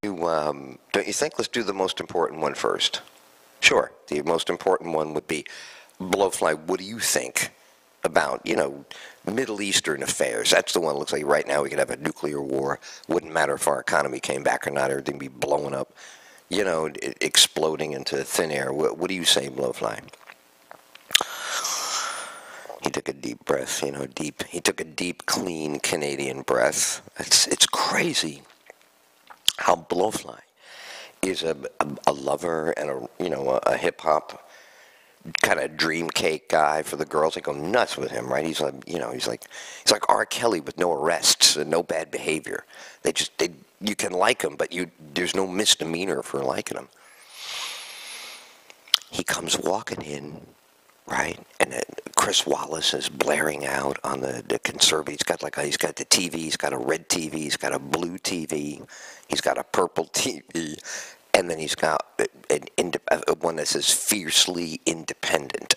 Don't you think? Let's do the most important one first. Sure. The most important one would be Blowfly. What do you think about, Middle Eastern affairs? That's the one that looks like right now we could have a nuclear war. Wouldn't matter if our economy came back or not. Everything would be blowing up, exploding into thin air. What do you say, Blowfly? He took a deep breath, deep. He took a deep, clean Canadian breath. It's crazy how Blowfly is a lover and a hip hop kind of dream cake guy for the girls. They go nuts with him, right? He's like, he's like R. Kelly with no arrests and no bad behavior. You can like him, but there's no misdemeanor for liking him. He comes walking in, right? And Chris Wallace is blaring out on the conservative. He's got the TV. He's got a red TV. He's got a blue TV. He's got a purple TV. And then he's got one that says fiercely independent.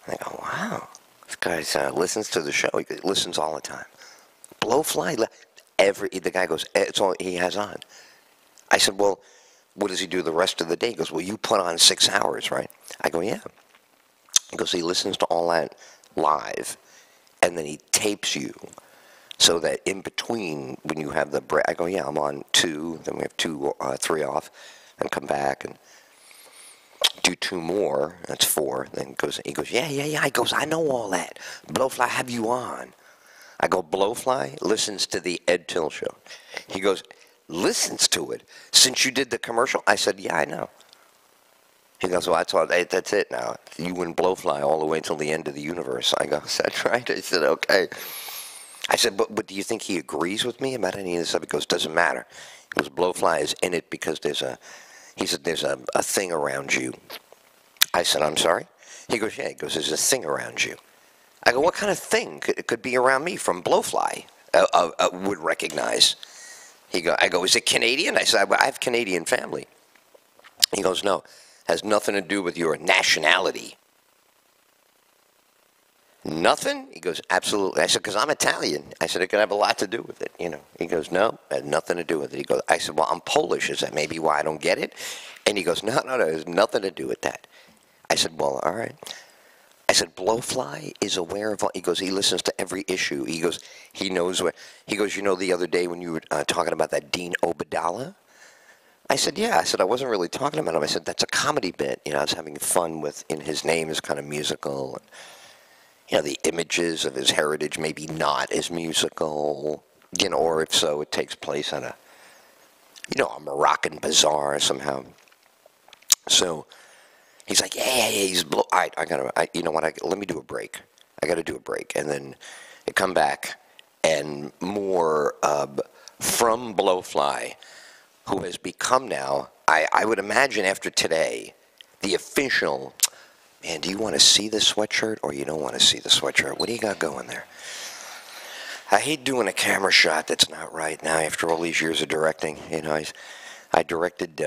I go, wow. This guy listens to the show. He listens all the time. Blowfly, the guy goes, it's all he has on. I said, well, what does he do the rest of the day? He goes, well, you put on 6 hours, right? I go, yeah. He goes, he listens to all that live, and then he tapes you so that in between, when you have the break, I go, yeah, I'm on 2, then we have 3 off, and come back and do 2 more, that's 4, then he goes, yeah. He goes, I know all that. Blowfly, have you on? I go, Blowfly listens to the Ed Till Show. He goes, listens to it since you did the commercial? I said, yeah, I know. He goes, well, that's it now. You and Blowfly all the way until the end of the universe. I go, is that right? I said, okay. I said, but do you think he agrees with me about any of this stuff? He goes, doesn't matter. He goes, Blowfly is in it because there's a thing around you. I said, I'm sorry? He goes, yeah. He goes, there's a thing around you. I go, what kind of thing could be around me from Blowfly would recognize? I go, is it Canadian? I said, I have Canadian family. He goes, no. Has nothing to do with your nationality. Nothing? He goes, absolutely. I said, because I'm Italian. I said, it could have a lot to do with it, He goes, no, it had nothing to do with it. I said, well, I'm Polish. Is that maybe why I don't get it? And he goes, no, there's nothing to do with that. I said, well, all right. I said, Blowfly is aware of all. He goes, he listens to every issue. He goes, he knows what. He goes, the other day when you were talking about that Dean Obeidallah? I said, yeah. I said, I wasn't really talking about him. I said, that's a comedy bit. I was having fun with, his name is kind of musical. The images of his heritage maybe not as musical, or if so, it takes place on a Moroccan bazaar somehow. So he's like, yeah, he's all right, let me do a break. I got to do a break. And then they come back and more from Blowfly, who has become now, I would imagine after today, the official, man, do you want to see the sweatshirt or you don't want to see the sweatshirt? What do you got going there? I hate doing a camera shot that's not right now after all these years of directing. I directed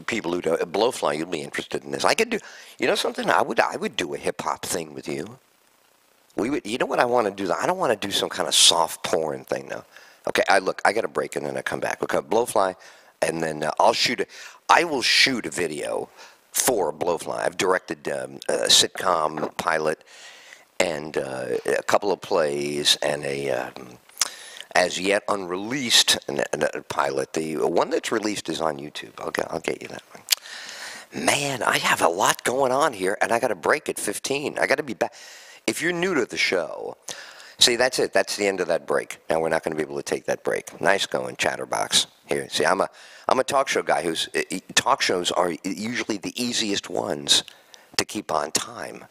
people who do Blowfly. You'll be interested in this. I could do, something? I would do a hip-hop thing with you. We would, what I want to do? I don't want to do some kind of soft porn thing, though. Okay, I got a break and then I come back. Okay, Blowfly, and then I will shoot a video for Blowfly. I've directed a sitcom pilot and a couple of plays and a as yet unreleased pilot. The one that's released is on YouTube. I'll get you that one. Man, I have a lot going on here, and I got a break at 15. I got to be back. If you're new to the show. See, that's it. That's the end of that break. Now we're not going to be able to take that break. Nice going, Chatterbox. Here, see, I'm a talk show guy talk shows are usually the easiest ones to keep on time.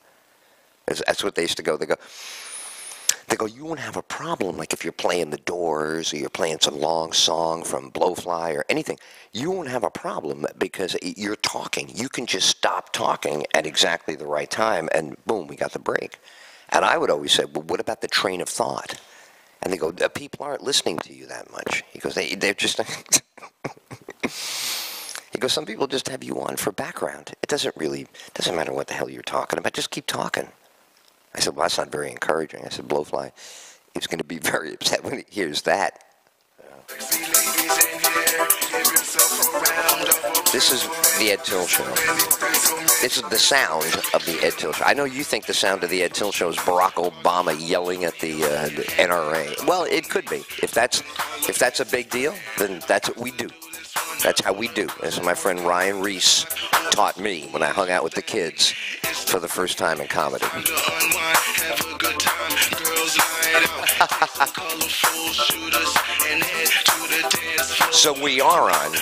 That's what they used to go. They go, you won't have a problem, like if you're playing The Doors or you're playing some long song from Blowfly or anything. You won't have a problem because you're talking. You can just stop talking at exactly the right time, and boom, we got the break. And I would always say, well, what about the train of thought? And they go, people aren't listening to you that much. He goes, they're just... He goes, some people just have you on for background. It doesn't matter what the hell you're talking about. Just keep talking. I said, well, that's not very encouraging. I said, Blowfly is going to be very upset when he hears that. This is the Ed Till Show. This is the sound of the Ed Till Show. I know you think the sound of the Ed Till Show is Barack Obama yelling at the NRA. Well, it could be. If that's a big deal, then that's what we do. That's how we do. As my friend Ryan Reese taught me when I hung out with the kids for the first time in comedy. So we are on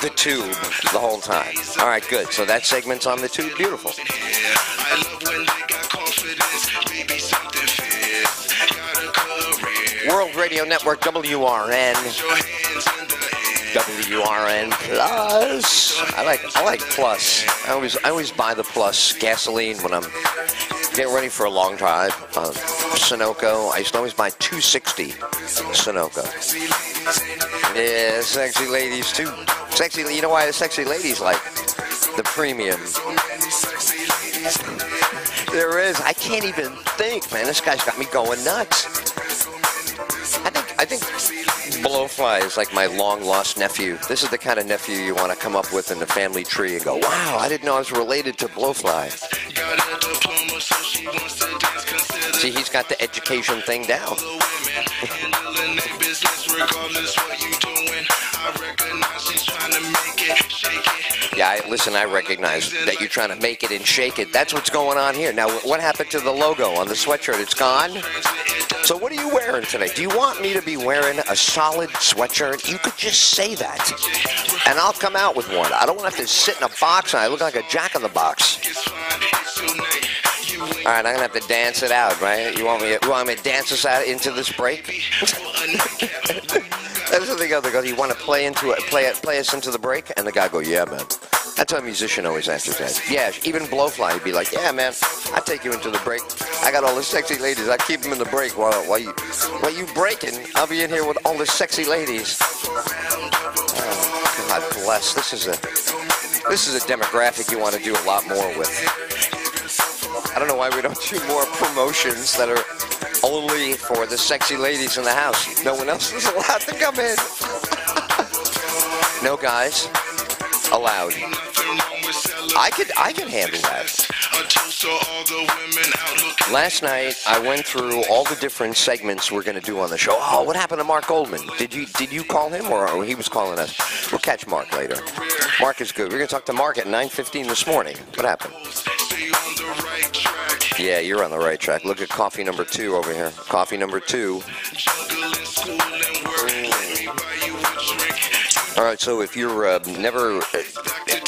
the tube the whole time. All right, good. So that segment's on the tube. Beautiful. World Radio Network, WRN. WRN Plus. I like Plus. I always buy the Plus gasoline when I'm getting ready for a long drive. Sunoco. I used to always buy 260 Sunoco. Yeah, sexy ladies too. Sexy. You know why the sexy ladies like the premium? There is. I can't even think, man. This guy's got me going nuts. I think Blowfly is like my long-lost nephew. This is the kind of nephew you want to come up with in the family tree and go, wow, I didn't know I was related to Blowfly. See, he's got the education thing down. Yeah, listen, I recognize that you're trying to make it and shake it. That's what's going on here. Now, what happened to the logo on the sweatshirt? It's gone? So what are you wearing today? Do you want me to be wearing a solid sweatshirt? You could just say that, and I'll come out with one. I don't want to have to sit in a box and I look like a jack-in-the-box. All right, I'm going to have to dance it out, right? You want me to dance us out into this break? That's what they go. They go, you want to play us into the break? And the guy go, yeah, man. That's how a musician always answers that. Yeah, even Blowfly, he'd be like, yeah, man, I'll take you into the break. I got all the sexy ladies. I keep them in the break while you breaking. I'll be in here with all the sexy ladies. Oh, God bless. This is a demographic you want to do a lot more with. I don't know why we don't do more promotions that are only for the sexy ladies in the house. No one else is allowed to come in. No guys allowed. I could handle that. Last night I went through all the different segments we're going to do on the show. Oh, what happened to Mark Goldman? Did you call him or he was calling us? We'll catch Mark later. Mark is good. We're going to talk to Mark at 9:15 this morning. What happened? Yeah, you're on the right track. Look at coffee number 2 over here. Coffee number 2. All right, so if you're never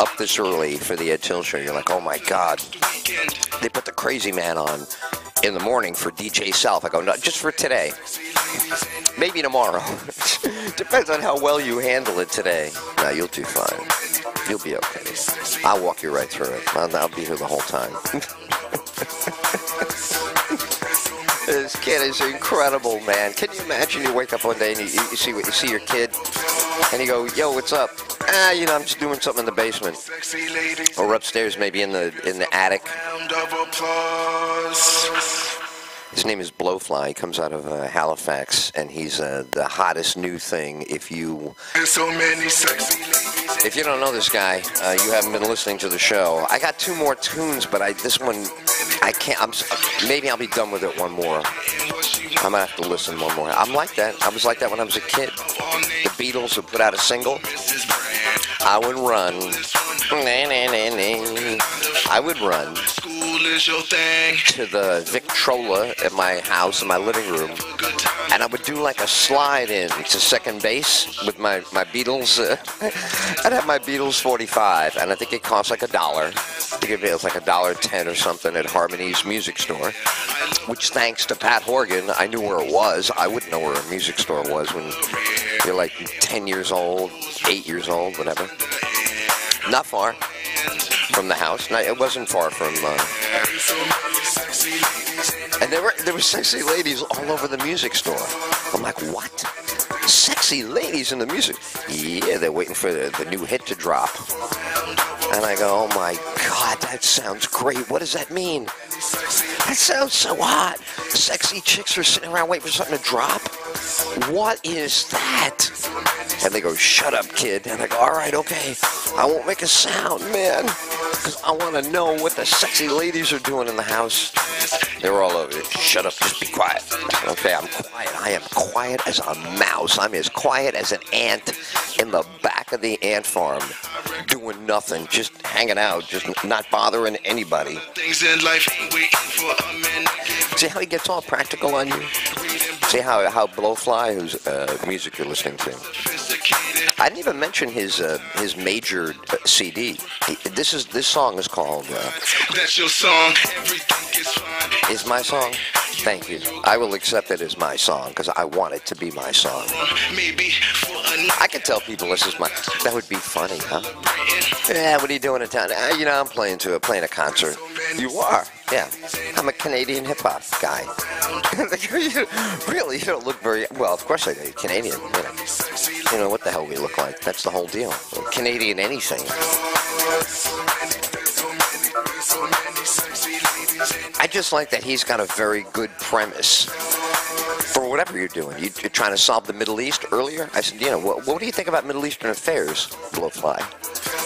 up this early for the Ed Till Show, you're like, oh my God, they put the Crazy Man on in the morning for DJ Self. I go, no, just for today. Maybe tomorrow. Depends on how well you handle it today. No, you'll do fine. You'll be okay. I'll walk you right through it. I'll be here the whole time. This kid is incredible, man. Can you imagine you wake up one day and you see your kid and you go, yo, what's up? I'm just doing something in the basement. Or upstairs, maybe in the attic. His name is Blowfly. He comes out of Halifax, and he's the hottest new thing. If you don't know this guy, you haven't been listening to the show. I got 2 more tunes, but this one, I can't. Maybe I'll be done with it one more. I might have to listen one more. I'm like that. I was like that when I was a kid. The Beatles would put out a single. I would run. I would run to the Victrola at my house, in my living room, and I would do like a slide in to second base with my Beatles. I'd have my Beatles 45, and I think it cost like $1. I think it was like $1.10 or something at Harmony's music store, which, thanks to Pat Horgan, I knew where it was. I wouldn't know where a music store was when you're like 10 years old, 8 years old, whatever. Not far from the house. No, it wasn't far from. And there were sexy ladies all over the music store. I'm like, what? Sexy ladies in the music? Yeah, they're waiting for the new hit to drop. And I go, oh my God, that sounds great. What does that mean? That sounds so hot. Sexy chicks are sitting around waiting for something to drop. What is that? And they go, shut up, kid. And I go, all right, okay. I won't make a sound, man. Because I want to know what the sexy ladies are doing in the house. They were all over it. Shut up, just be quiet. Okay, I'm quiet. I am quiet as a mouse. I'm as quiet as an ant in the back of the ant farm, doing nothing, just hanging out, just not bothering anybody. See how he gets all practical on you? See how Blowfly, whose music you're listening to? I didn't even mention his major CD. This song is called. That's your song. Everything is fine. Is my song? Thank you. I will accept it as my song because I want it to be my song. I can tell people this is my. That would be funny, huh? Yeah. What are you doing in town? You know, I'm playing a concert. You are? Yeah. I'm a Canadian hip hop guy. Really, you don't look very well. Of course I do. Canadian. You know what the hell we look like. That's the whole deal. Canadian anything. I just like that he's got a very good premise for whatever you're doing. You're trying to solve the Middle East earlier. I said, you know, what do you think about Middle Eastern affairs, Blowfly?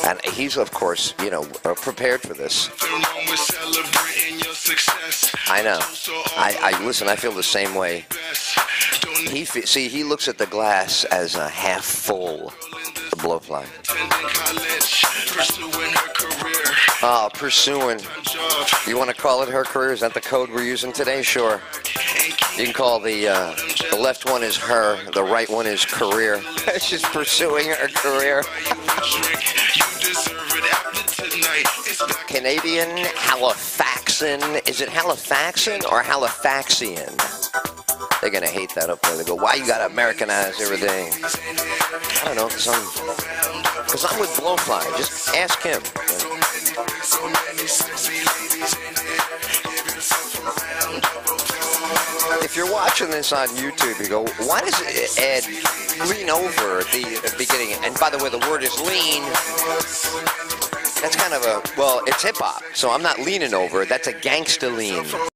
And he's, of course, you know, prepared for this. I know. I listen. I feel the same way. He looks at the glass as a half full. The Blowfly. Oh, pursuing. You want to call it her career? Is that the code we're using today? Sure. You can call the left one is her, the right one is career. She's pursuing her career. Canadian Halifaxan. Is it Halifaxan or Halifaxian? They're going to hate that up there. They go, why you got to Americanize everything? I don't know, because I'm with Blowfly. Just ask him. If you're watching this on YouTube, you go, why does Ed lean over at the beginning? And by the way, the word is lean. That's kind of well, it's hip-hop, so I'm not leaning over. That's a gangsta lean.